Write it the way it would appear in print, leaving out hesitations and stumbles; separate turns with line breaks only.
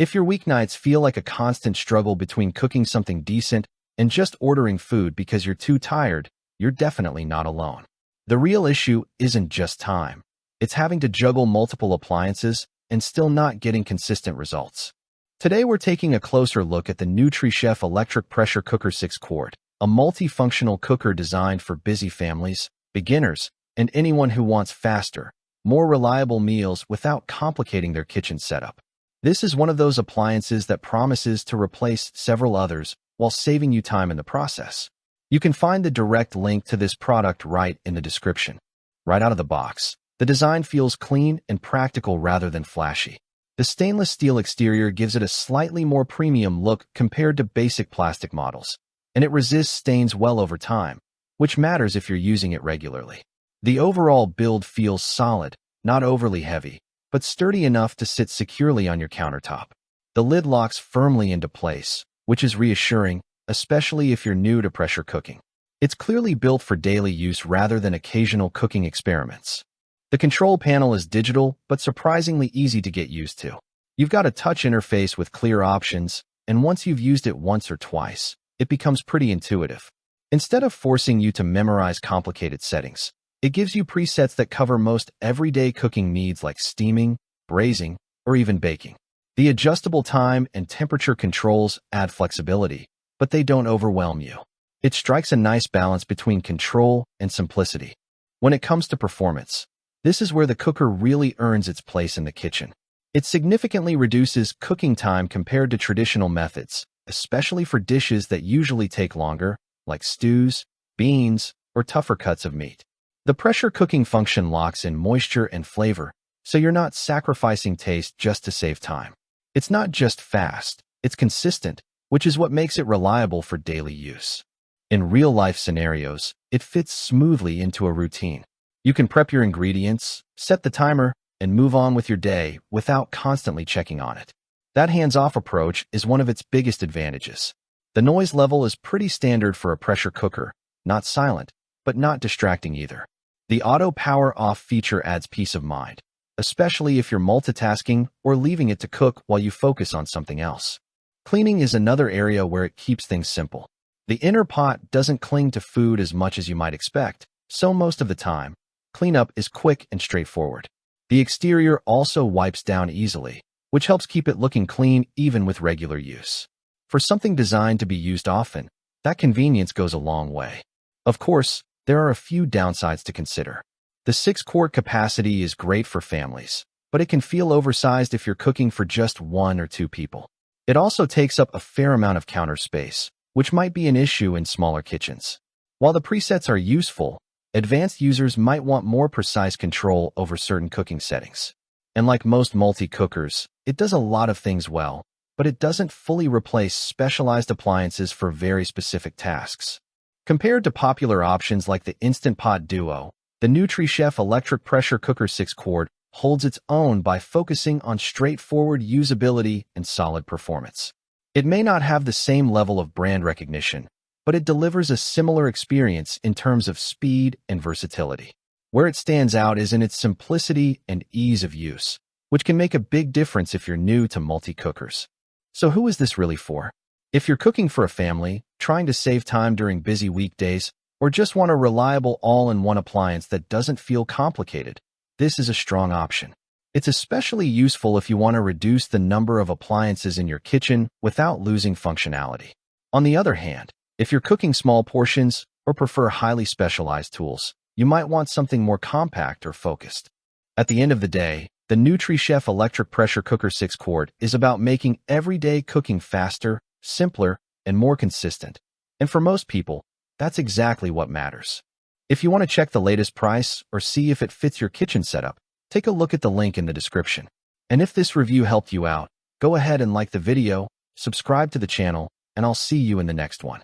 If your weeknights feel like a constant struggle between cooking something decent and just ordering food because you're too tired, you're definitely not alone. The real issue isn't just time. It's having to juggle multiple appliances and still not getting consistent results. Today we're taking a closer look at the NutriChef Electric Pressure Cooker 6 Quart, a multifunctional cooker designed for busy families, beginners, and anyone who wants faster, more reliable meals without complicating their kitchen setup. This is one of those appliances that promises to replace several others while saving you time in the process. You can find the direct link to this product right in the description. Right out of the box, the design feels clean and practical rather than flashy. The stainless steel exterior gives it a slightly more premium look compared to basic plastic models, and it resists stains well over time, which matters if you're using it regularly. The overall build feels solid, not overly heavy, but sturdy enough to sit securely on your countertop. The lid locks firmly into place, which is reassuring, especially if you're new to pressure cooking. It's clearly built for daily use rather than occasional cooking experiments. The control panel is digital, but surprisingly easy to get used to. You've got a touch interface with clear options, and once you've used it once or twice, it becomes pretty intuitive. Instead of forcing you to memorize complicated settings, it gives you presets that cover most everyday cooking needs like steaming, braising, or even baking. The adjustable time and temperature controls add flexibility, but they don't overwhelm you. It strikes a nice balance between control and simplicity. When it comes to performance, this is where the cooker really earns its place in the kitchen. It significantly reduces cooking time compared to traditional methods, especially for dishes that usually take longer, like stews, beans, or tougher cuts of meat. The pressure cooking function locks in moisture and flavor, so you're not sacrificing taste just to save time. It's not just fast, it's consistent, which is what makes it reliable for daily use. In real-life scenarios, it fits smoothly into a routine. You can prep your ingredients, set the timer, and move on with your day without constantly checking on it. That hands-off approach is one of its biggest advantages. The noise level is pretty standard for a pressure cooker, not silent, but not distracting either. The auto power off feature adds peace of mind, especially if you're multitasking or leaving it to cook while you focus on something else. Cleaning is another area where it keeps things simple. The inner pot doesn't cling to food as much as you might expect, so most of the time, cleanup is quick and straightforward. The exterior also wipes down easily, which helps keep it looking clean even with regular use. For something designed to be used often, that convenience goes a long way. Of course, there are a few downsides to consider. The 6-quart capacity is great for families, but it can feel oversized if you're cooking for just 1 or 2 people. It also takes up a fair amount of counter space, which might be an issue in smaller kitchens. While the presets are useful, advanced users might want more precise control over certain cooking settings. And like most multi-cookers, it does a lot of things well, but it doesn't fully replace specialized appliances for very specific tasks. Compared to popular options like the Instant Pot Duo, the NutriChef Electric Pressure Cooker 6 Quart holds its own by focusing on straightforward usability and solid performance. It may not have the same level of brand recognition, but it delivers a similar experience in terms of speed and versatility. Where it stands out is in its simplicity and ease of use, which can make a big difference if you're new to multi-cookers. So who is this really for? If you're cooking for a family, trying to save time during busy weekdays, or just want a reliable all-in-one appliance that doesn't feel complicated, this is a strong option. It's especially useful if you want to reduce the number of appliances in your kitchen without losing functionality. On the other hand, if you're cooking small portions or prefer highly specialized tools, you might want something more compact or focused. At the end of the day, the NutriChef Electric Pressure Cooker 6 Quart is about making everyday cooking faster, simpler, and more consistent. And for most people, that's exactly what matters. If you want to check the latest price or see if it fits your kitchen setup, take a look at the link in the description. And if this review helped you out, go ahead and like the video, subscribe to the channel, and I'll see you in the next one.